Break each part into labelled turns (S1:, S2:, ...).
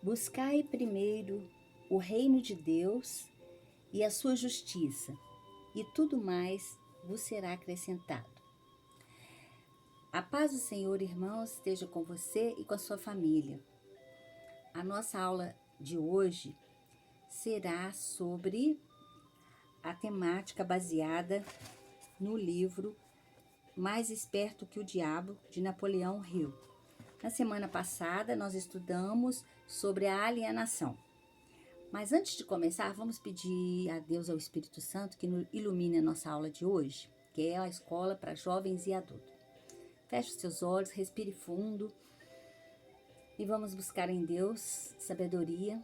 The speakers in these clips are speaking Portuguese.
S1: Buscai primeiro o reino de Deus e a sua justiça, e tudo mais vos será acrescentado. A paz do Senhor, irmãos, esteja com você e com a sua família. A nossa aula de hoje será sobre a temática baseada no livro Mais Esperto que o Diabo, de Napoleão Hill. Na semana passada, nós estudamos sobre a alienação. Mas antes de começar, vamos pedir a Deus, ao Espírito Santo, que ilumine a nossa aula de hoje, que é a escola para jovens e adultos. Feche os seus olhos, respire fundo e vamos buscar em Deus sabedoria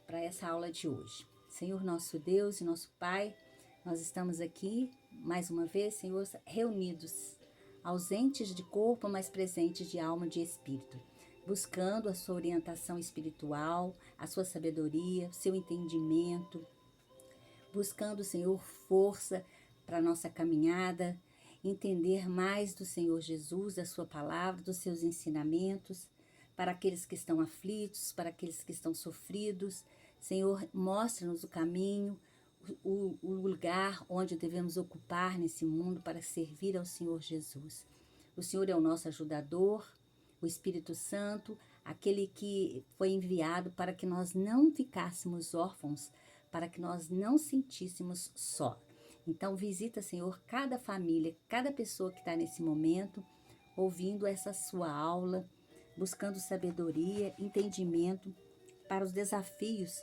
S1: para essa aula de hoje. Senhor nosso Deus e nosso Pai, nós estamos aqui, mais uma vez, Senhor, reunidos, ausentes de corpo, mas presentes de alma e de espírito, buscando a sua orientação espiritual, a sua sabedoria, seu entendimento, buscando, Senhor, força para a nossa caminhada, entender mais do Senhor Jesus, da sua palavra, dos seus ensinamentos, para aqueles que estão aflitos, para aqueles que estão sofridos. Senhor, mostra-nos o caminho, o lugar onde devemos ocupar nesse mundo para servir ao Senhor Jesus. O Senhor é o nosso ajudador, o Espírito Santo, aquele que foi enviado para que nós não ficássemos órfãos, para que nós não sentíssemos só. Então visita, Senhor, cada família, cada pessoa que está nesse momento, ouvindo essa sua aula, buscando sabedoria, entendimento para os desafios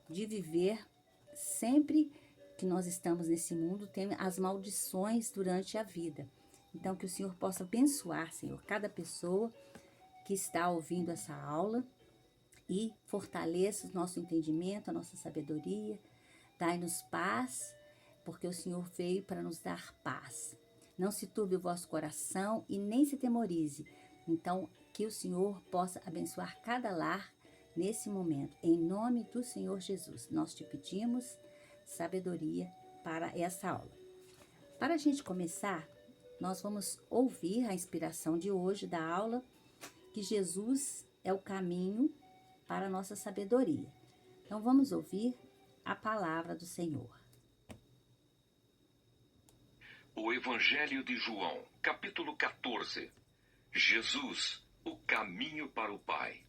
S1: de viver sempre que nós estamos nesse mundo, tem as maldições durante a vida. Então, que o Senhor possa abençoar, Senhor, cada pessoa que está ouvindo essa aula e fortaleça o nosso entendimento, a nossa sabedoria. Dai-nos paz, porque o Senhor veio para nos dar paz. Não se turbe o vosso coração e nem se temorize. Então, que o Senhor possa abençoar cada lar nesse momento. Em nome do Senhor Jesus, nós te pedimos sabedoria para essa aula. Para a gente começar, nós vamos ouvir a inspiração de hoje da aula, que Jesus é o caminho para a nossa sabedoria. Então vamos ouvir a palavra do Senhor.
S2: O Evangelho de João, capítulo 14. Jesus, o caminho para o Pai.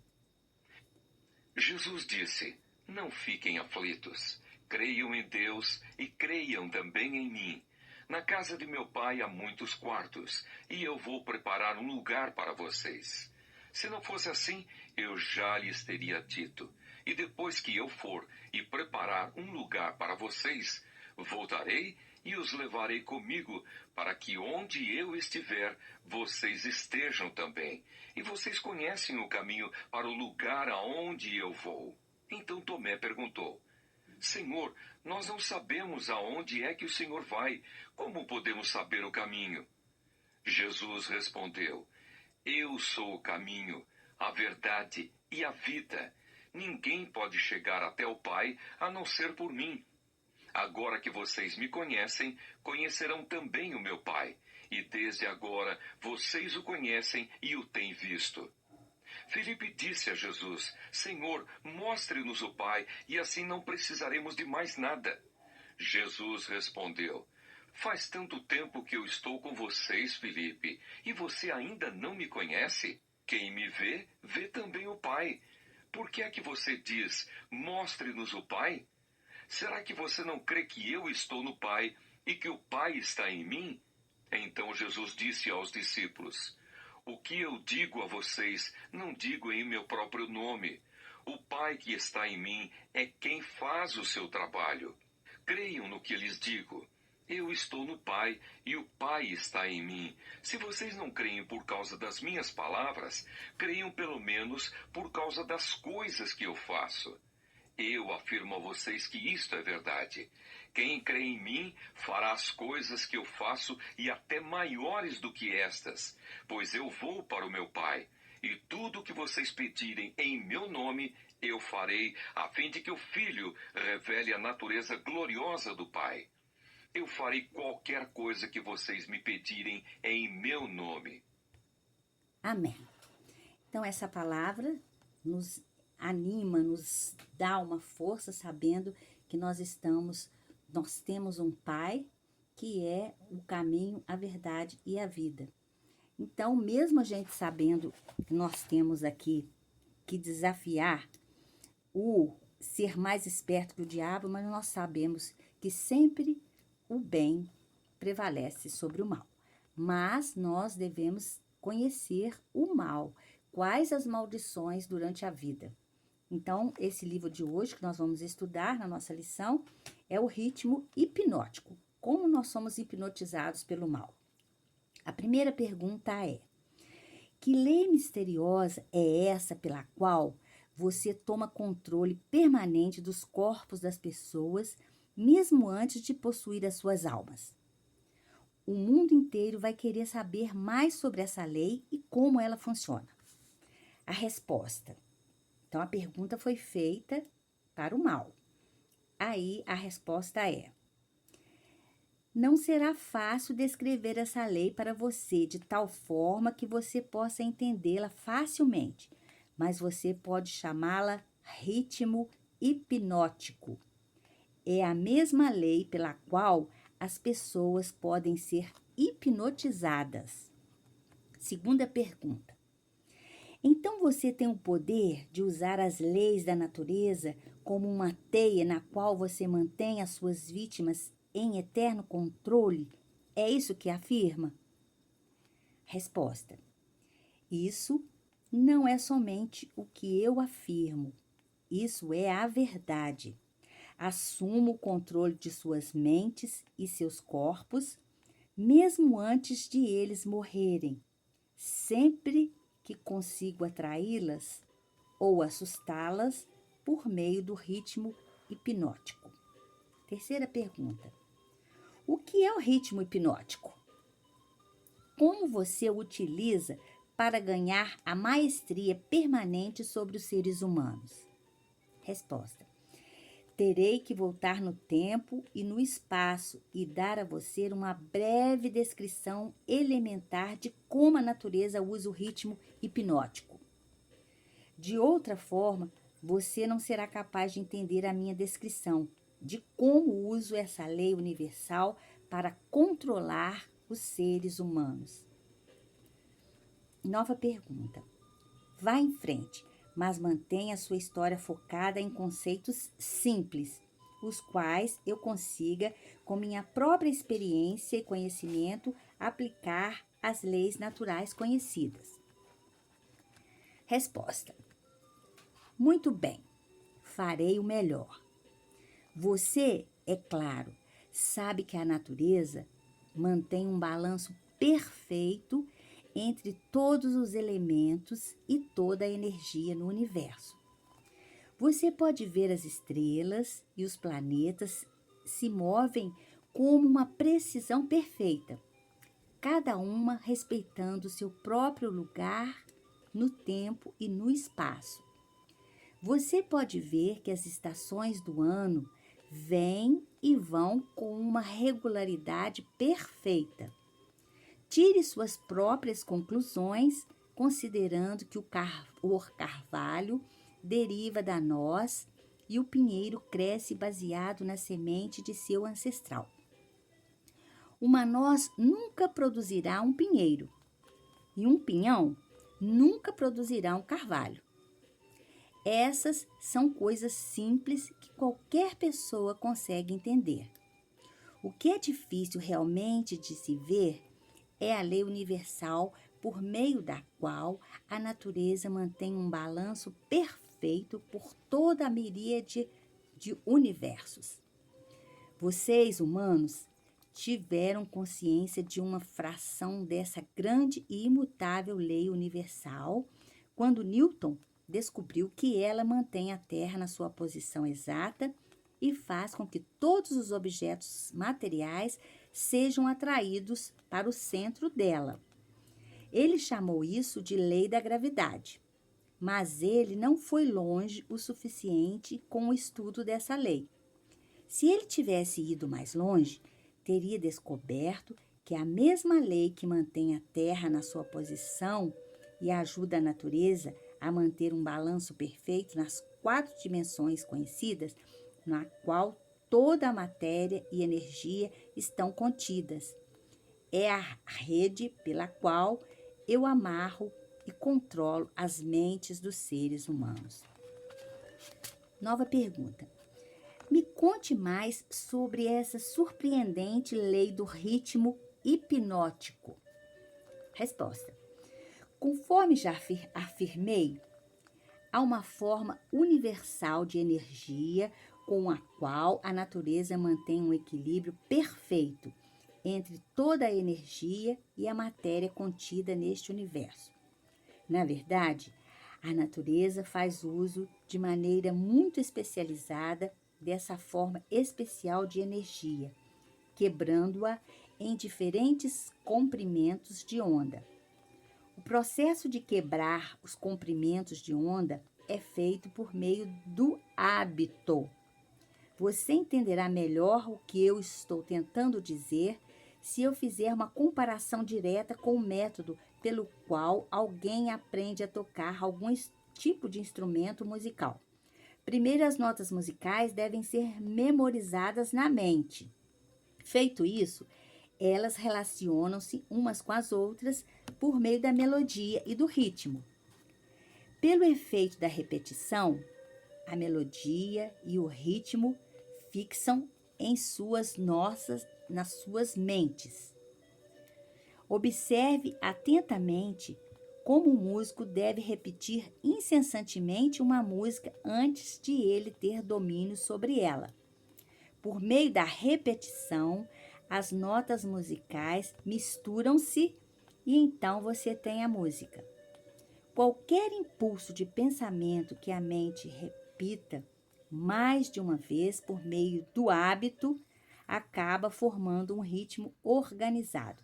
S2: Jesus disse: não fiquem aflitos, creiam em Deus e creiam também em mim. Na casa de meu Pai há muitos quartos, e eu vou preparar um lugar para vocês. Se não fosse assim, eu já lhes teria dito. E depois que eu for e preparar um lugar para vocês, voltarei e os levarei comigo, para que onde eu estiver, vocês estejam também. E vocês conhecem o caminho para o lugar aonde eu vou. Então Tomé perguntou: Senhor, nós não sabemos aonde é que o Senhor vai. Como podemos saber o caminho? Jesus respondeu: eu sou o caminho, a verdade e a vida. Ninguém pode chegar até o Pai a não ser por mim. Agora que vocês me conhecem, conhecerão também o meu Pai. E desde agora vocês o conhecem e o têm visto. Filipe disse a Jesus: Senhor, mostre-nos o Pai, e assim não precisaremos de mais nada. Jesus respondeu: faz tanto tempo que eu estou com vocês, Filipe, e você ainda não me conhece? Quem me vê, vê também o Pai. Por que é que você diz: mostre-nos o Pai? Será que você não crê que eu estou no Pai e que o Pai está em mim? Então Jesus disse aos discípulos: o que eu digo a vocês, não digo em meu próprio nome. O Pai que está em mim é quem faz o seu trabalho. Creiam no que lhes digo. Eu estou no Pai e o Pai está em mim. Se vocês não creem por causa das minhas palavras, creiam pelo menos por causa das coisas que eu faço. Eu afirmo a vocês que isto é verdade. Quem crê em mim fará as coisas que eu faço e até maiores do que estas, pois eu vou para o meu Pai. E tudo o que vocês pedirem em meu nome, eu farei, a fim de que o Filho revele a natureza gloriosa do Pai. Eu farei qualquer coisa que vocês me pedirem em meu nome.
S1: Amém. Então essa palavra nos anima, nos dá uma força sabendo que nós temos um Pai que é o caminho, a verdade e a vida. Então, mesmo a gente sabendo que nós temos aqui que desafiar o ser mais esperto que o diabo, mas nós sabemos que sempre o bem prevalece sobre o mal. Mas nós devemos conhecer o mal, quais as maldições durante a vida. Então, esse livro de hoje que nós vamos estudar na nossa lição é o ritmo hipnótico. Como nós somos hipnotizados pelo mal? A primeira pergunta é: que lei misteriosa é essa pela qual você toma controle permanente dos corpos das pessoas, mesmo antes de possuir as suas almas? O mundo inteiro vai querer saber mais sobre essa lei e como ela funciona. A resposta. Então, a pergunta foi feita para o mal. Aí, a resposta é: não será fácil descrever essa lei para você de tal forma que você possa entendê-la facilmente, mas você pode chamá-la ritmo hipnótico. É a mesma lei pela qual as pessoas podem ser hipnotizadas. Segunda pergunta. Então você tem o poder de usar as leis da natureza como uma teia na qual você mantém as suas vítimas em eterno controle? É isso que afirma? Resposta. Isso não é somente o que eu afirmo. Isso é a verdade. Assumo o controle de suas mentes e seus corpos, mesmo antes de eles morrerem, sempre que consigo atraí-las ou assustá-las por meio do ritmo hipnótico. Terceira pergunta. O que é o ritmo hipnótico? Como você o utiliza para ganhar a maestria permanente sobre os seres humanos? Resposta. Terei que voltar no tempo e no espaço e dar a você uma breve descrição elementar de como a natureza usa o ritmo hipnótico. De outra forma, você não será capaz de entender a minha descrição de como uso essa lei universal para controlar os seres humanos. Nova pergunta. Vá em frente, mas mantenha sua história focada em conceitos simples, os quais eu consiga, com minha própria experiência e conhecimento, aplicar as leis naturais conhecidas. Resposta. Muito bem, farei o melhor. Você, é claro, sabe que a natureza mantém um balanço perfeito entre todos os elementos e toda a energia no universo. Você pode ver as estrelas e os planetas se movem com uma precisão perfeita, cada uma respeitando seu próprio lugar no tempo e no espaço. Você pode ver que as estações do ano vêm e vão com uma regularidade perfeita. Tire suas próprias conclusões, considerando que o carvalho deriva da noz e o pinheiro cresce baseado na semente de seu ancestral. Uma noz nunca produzirá um pinheiro e um pinhão nunca produzirá um carvalho. Essas são coisas simples que qualquer pessoa consegue entender. O que é difícil realmente de se ver é a lei universal por meio da qual a natureza mantém um balanço perfeito por toda a miríade de universos. Vocês, humanos, tiveram consciência de uma fração dessa grande e imutável lei universal quando Newton descobriu que ela mantém a Terra na sua posição exata e faz com que todos os objetos materiais sejam atraídos para o centro dela. Ele chamou isso de lei da gravidade, mas ele não foi longe o suficiente com o estudo dessa lei. Se ele tivesse ido mais longe, teria descoberto que a mesma lei que mantém a Terra na sua posição e ajuda a natureza a manter um balanço perfeito nas 4 dimensões conhecidas, na qual toda a matéria e energia estão contidas. É a rede pela qual eu amarro e controlo as mentes dos seres humanos. Nova pergunta. Me conte mais sobre essa surpreendente lei do ritmo hipnótico. Resposta. Conforme já afirmei, há uma forma universal de energia com a qual a natureza mantém um equilíbrio perfeito entre toda a energia e a matéria contida neste universo. Na verdade, a natureza faz uso de maneira muito especializada dessa forma especial de energia, quebrando-a em diferentes comprimentos de onda. O processo de quebrar os comprimentos de onda é feito por meio do hábito. Você entenderá melhor o que eu estou tentando dizer se eu fizer uma comparação direta com o método pelo qual alguém aprende a tocar algum tipo de instrumento musical. Primeiro, as notas musicais devem ser memorizadas na mente. Feito isso, elas relacionam-se umas com as outras por meio da melodia e do ritmo. Pelo efeito da repetição, a melodia e o ritmo fixam nas suas mentes. Observe atentamente como o músico deve repetir incessantemente uma música antes de ele ter domínio sobre ela. Por meio da repetição, as notas musicais misturam-se e então você tem a música. Qualquer impulso de pensamento que a mente repita mais de uma vez por meio do hábito acaba formando um ritmo organizado.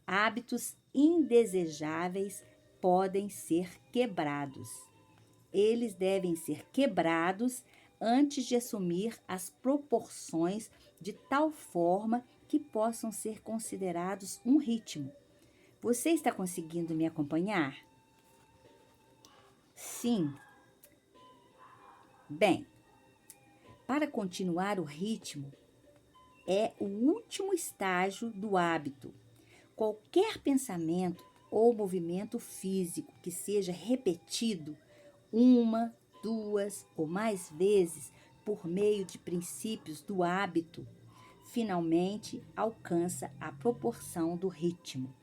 S1: Hábitos indesejáveis podem ser quebrados. Eles devem ser quebrados antes de assumir as proporções de tal forma que possam ser considerados um ritmo. Você está conseguindo me acompanhar? Sim. Bem, para continuar o ritmo, é o último estágio do hábito. Qualquer pensamento ou movimento físico que seja repetido 1, 2 ou mais vezes por meio de princípios do hábito, finalmente alcança a proporção do ritmo.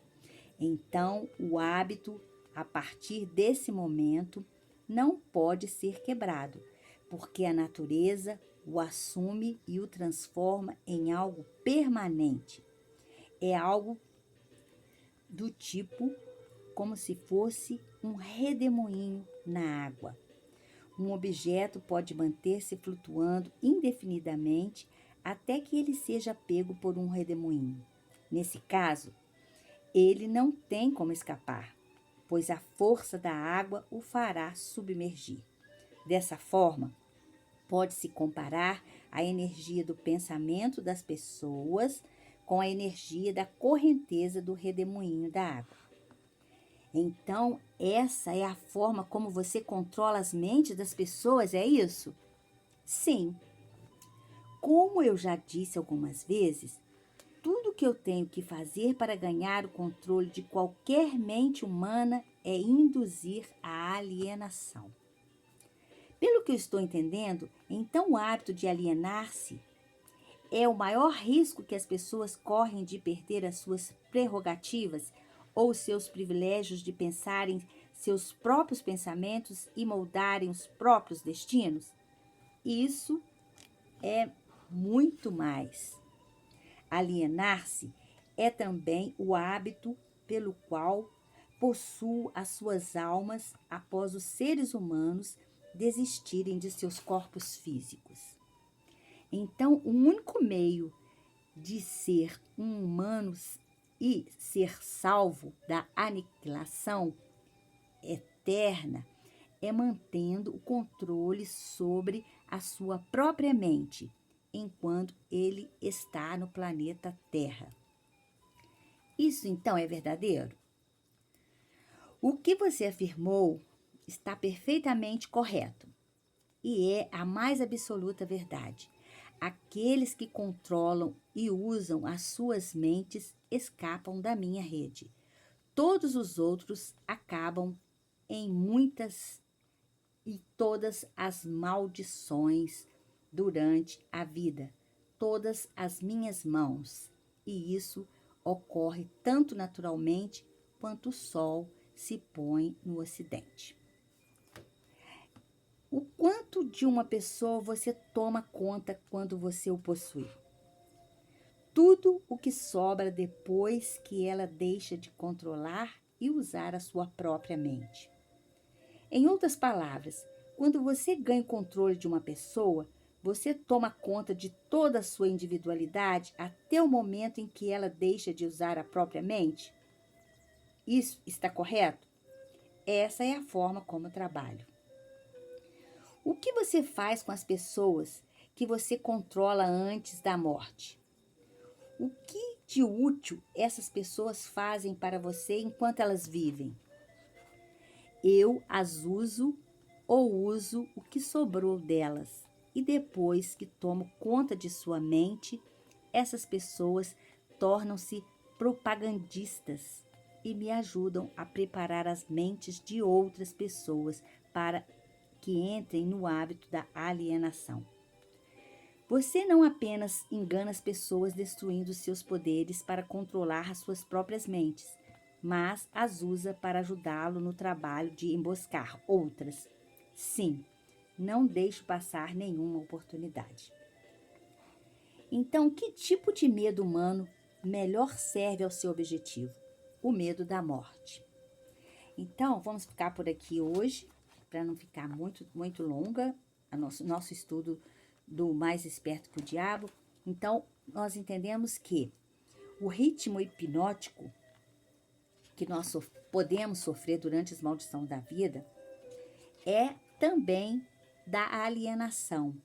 S1: Então, o hábito, a partir desse momento, não pode ser quebrado, porque a natureza o assume e o transforma em algo permanente. É algo do tipo como se fosse um redemoinho na água. Um objeto pode manter-se flutuando indefinidamente até que ele seja pego por um redemoinho. Nesse caso, ele não tem como escapar, pois a força da água o fará submergir. Dessa forma, pode-se comparar a energia do pensamento das pessoas com a energia da correnteza do redemoinho da água. Então, essa é a forma como você controla as mentes das pessoas, é isso? Sim. Como eu já disse algumas vezes, tudo que eu tenho que fazer para ganhar o controle de qualquer mente humana é induzir a alienação. Pelo que eu estou entendendo, então o hábito de alienar-se é o maior risco que as pessoas correm de perder as suas prerrogativas ou seus privilégios de pensarem seus próprios pensamentos e moldarem os próprios destinos? Isso é muito mais. Alienar-se é também o hábito pelo qual possuo as suas almas após os seres humanos desistirem de seus corpos físicos. Então, o único meio de ser um humano e ser salvo da aniquilação eterna é mantendo o controle sobre a sua própria mente, enquanto ele está no planeta Terra. Isso então é verdadeiro? O que você afirmou está perfeitamente correto e é a mais absoluta verdade. Aqueles que controlam e usam as suas mentes escapam da minha rede. Todos os outros acabam em muitas e todas as maldições durante a vida, todas as minhas mãos. E isso ocorre tanto naturalmente quanto o sol se põe no ocidente. O quanto de uma pessoa você toma conta quando você o possui? Tudo o que sobra depois que ela deixa de controlar e usar a sua própria mente. Em outras palavras, quando você ganha o controle de uma pessoa, você toma conta de toda a sua individualidade até o momento em que ela deixa de usar a própria mente? Isso está correto? Essa é a forma como eu trabalho. O que você faz com as pessoas que você controla antes da morte? O que de útil essas pessoas fazem para você enquanto elas vivem? Eu as uso ou uso o que sobrou delas. E depois que tomo conta de sua mente, essas pessoas tornam-se propagandistas e me ajudam a preparar as mentes de outras pessoas para que entrem no hábito da alienação. Você não apenas engana as pessoas destruindo seus poderes para controlar as suas próprias mentes, mas as usa para ajudá-lo no trabalho de emboscar outras. Sim, não deixo passar nenhuma oportunidade. Então, que tipo de medo humano melhor serve ao seu objetivo? O medo da morte. Então, vamos ficar por aqui hoje, para não ficar muito longa o nosso estudo do Mais Esperto que o Diabo. Então, nós entendemos que o ritmo hipnótico que nós podemos sofrer durante as maldições da vida é também da alienação.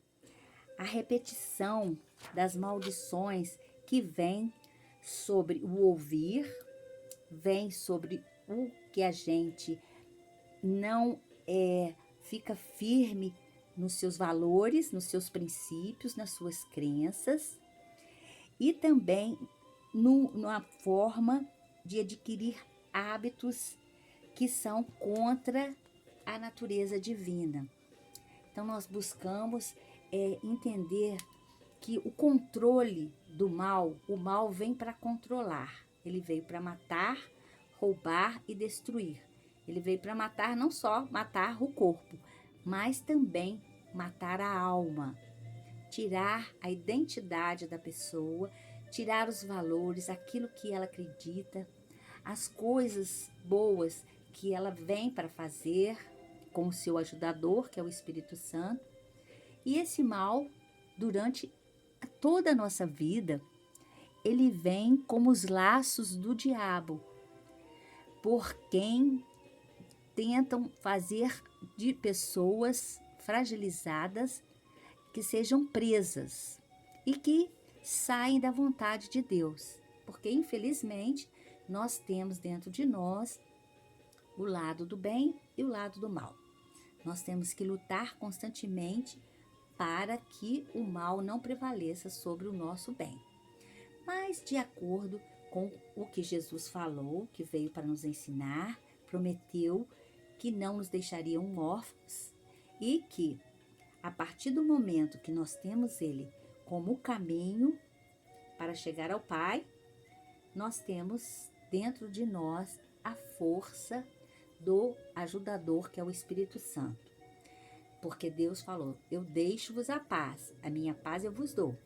S1: A repetição das maldições que vem sobre o ouvir, vem sobre o que a gente não fica firme nos seus valores, nos seus princípios, nas suas crenças e também na forma de adquirir hábitos que são contra a natureza divina. Então, nós buscamos entender que o controle do mal, o mal vem para controlar. Ele veio para matar, roubar e destruir. Ele veio para matar, não só matar o corpo, mas também matar a alma, tirar a identidade da pessoa, tirar os valores, aquilo que ela acredita, as coisas boas que ela vem para fazer com o seu ajudador, que é o Espírito Santo. E esse mal, durante toda a nossa vida, ele vem como os laços do diabo, por quem tentam fazer de pessoas fragilizadas que sejam presas e que saem da vontade de Deus. Porque, infelizmente, nós temos dentro de nós o lado do bem e o lado do mal. Nós temos que lutar constantemente para que o mal não prevaleça sobre o nosso bem. Mas, de acordo com o que Jesus falou, que veio para nos ensinar, prometeu que não nos deixariam órfãos e que, a partir do momento que nós temos Ele como o caminho para chegar ao Pai, nós temos dentro de nós a força do ajudador, que é o Espírito Santo. Porque Deus falou, eu deixo-vos a paz, a minha paz eu vos dou.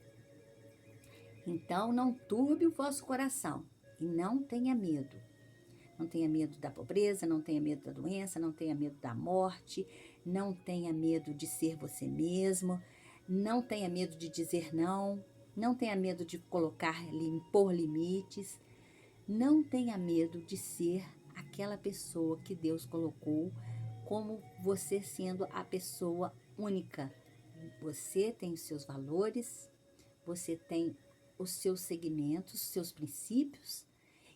S1: Então, não turbe o vosso coração e não tenha medo. Não tenha medo da pobreza, não tenha medo da doença, não tenha medo da morte, não tenha medo de ser você mesmo, não tenha medo de dizer não, não tenha medo de impor limites, não tenha medo de ser aquela pessoa que Deus colocou como você sendo a pessoa única. Você tem os seus valores, você tem os seus segmentos, os seus princípios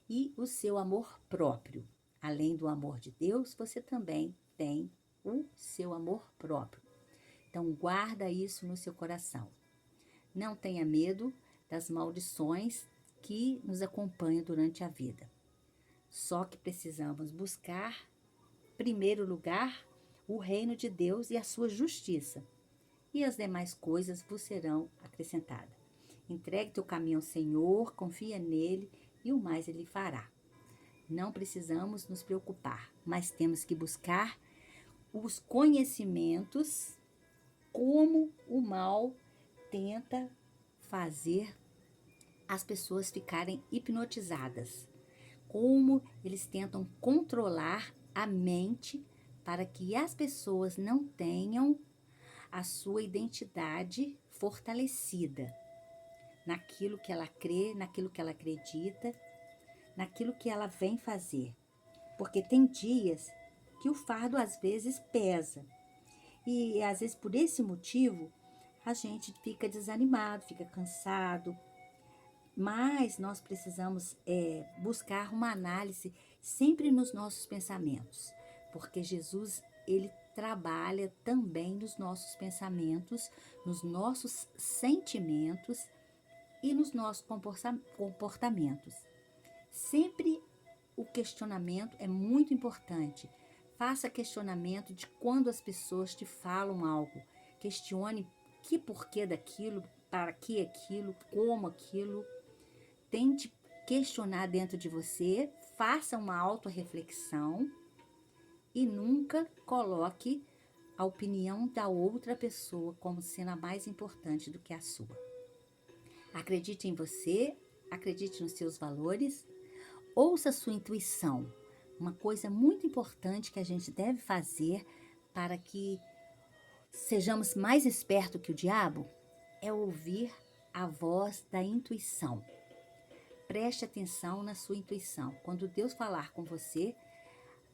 S1: e o seu amor próprio. Além do amor de Deus, você também tem o seu amor próprio. Então, guarda isso no seu coração. Não tenha medo das maldições que nos acompanham durante a vida. Só que precisamos buscar, em primeiro lugar, o reino de Deus e a sua justiça. E as demais coisas vos serão acrescentadas. Entregue teu caminho ao Senhor, confia nele e o mais ele fará. Não precisamos nos preocupar, mas temos que buscar os conhecimentos, como o mal tenta fazer as pessoas ficarem hipnotizadas, como eles tentam controlar a mente para que as pessoas não tenham a sua identidade fortalecida naquilo que ela crê, naquilo que ela acredita, naquilo que ela vem fazer. Porque tem dias que o fardo às vezes pesa. E às vezes por esse motivo a gente fica desanimado, fica cansado. Mas nós precisamos buscar uma análise sempre nos nossos pensamentos. Porque Jesus, ele trabalha também nos nossos pensamentos, nos nossos sentimentos e nos nossos comportamentos. Sempre o questionamento é muito importante. Faça questionamento de quando as pessoas te falam algo. Questione que porquê daquilo, para que aquilo, como aquilo. Tente questionar dentro de você, faça uma autorreflexão e nunca coloque a opinião da outra pessoa como sendo a mais importante do que a sua. Acredite em você, acredite nos seus valores, ouça a sua intuição. Uma coisa muito importante que a gente deve fazer para que sejamos mais espertos que o diabo é ouvir a voz da intuição. Preste atenção na sua intuição. Quando Deus falar com você,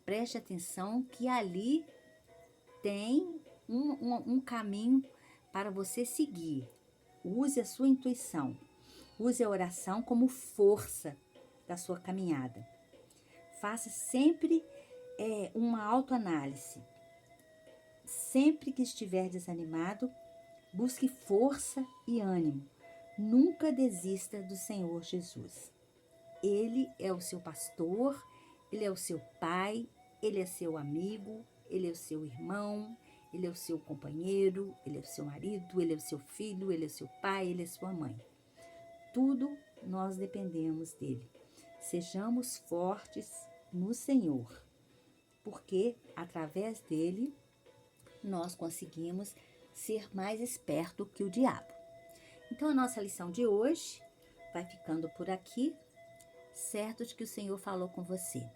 S1: preste atenção que ali tem um caminho para você seguir. Use a sua intuição. Use a oração como força da sua caminhada. Faça sempre uma autoanálise. Sempre que estiver desanimado, busque força e ânimo. Nunca desista do Senhor Jesus. Ele é o seu pastor, ele é o seu pai, ele é seu amigo, ele é o seu irmão, ele é o seu companheiro, ele é o seu marido, ele é o seu filho, ele é o seu pai, ele é sua mãe. Tudo nós dependemos dele. Sejamos fortes no Senhor, porque através dele nós conseguimos ser mais esperto que o diabo. Então a nossa lição de hoje vai ficando por aqui, certo de que o Senhor falou com você.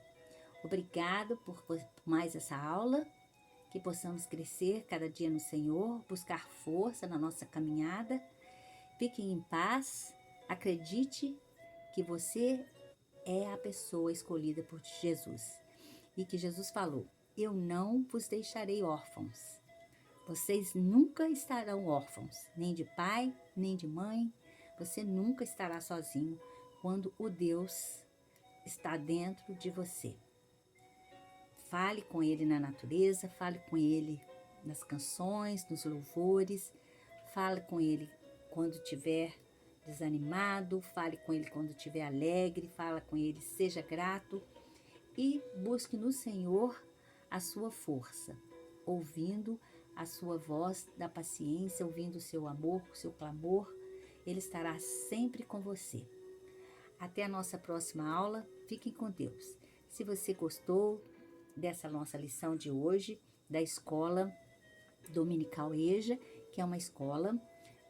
S1: Obrigado por mais essa aula, que possamos crescer cada dia no Senhor, buscar força na nossa caminhada. Fiquem em paz, acredite que você é a pessoa escolhida por Jesus. E que Jesus falou, eu não vos deixarei órfãos. Vocês nunca estarão órfãos, nem de pai, nem de mãe. Você nunca estará sozinho quando o Deus está dentro de você. Fale com Ele na natureza, fale com Ele nas canções, nos louvores. Fale com Ele quando estiver desanimado, fale com Ele quando estiver alegre, fale com Ele, seja grato e busque no Senhor a sua força, ouvindo a sua voz da paciência, ouvindo o seu amor, o seu clamor. Ele estará sempre com você. Até a nossa próxima aula. Fiquem com Deus. Se você gostou dessa nossa lição de hoje, da Escola Dominical EJA, que é uma escola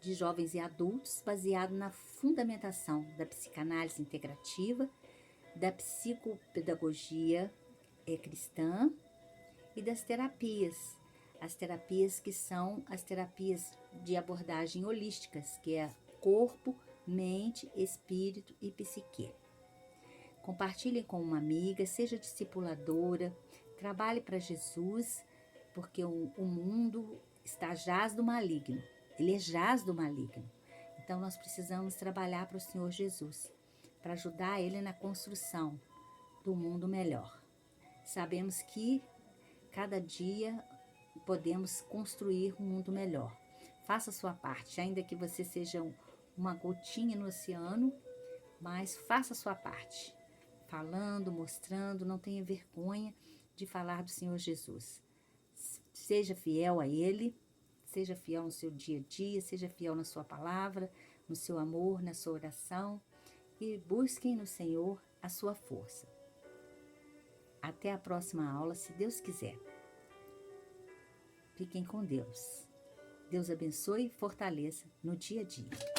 S1: de jovens e adultos baseado na fundamentação da psicanálise integrativa, da psicopedagogia cristã e das terapias. As terapias que são as terapias de abordagem holísticas, que é corpo, mente, espírito e psique. Compartilhe com uma amiga, seja discipuladora, trabalhe para Jesus, porque o mundo jaz do maligno. Ele é jaz do maligno. Então nós precisamos trabalhar para o Senhor Jesus, para ajudar Ele na construção do mundo melhor. Sabemos que cada dia podemos construir um mundo melhor. Faça a sua parte, ainda que você seja uma gotinha no oceano, mas faça a sua parte. Falando, mostrando, não tenha vergonha de falar do Senhor Jesus. Seja fiel a Ele, seja fiel no seu dia a dia, seja fiel na sua palavra, no seu amor, na sua oração e busquem no Senhor a sua força. Até a próxima aula, se Deus quiser. Fiquem com Deus. Deus abençoe e fortaleça no dia a dia.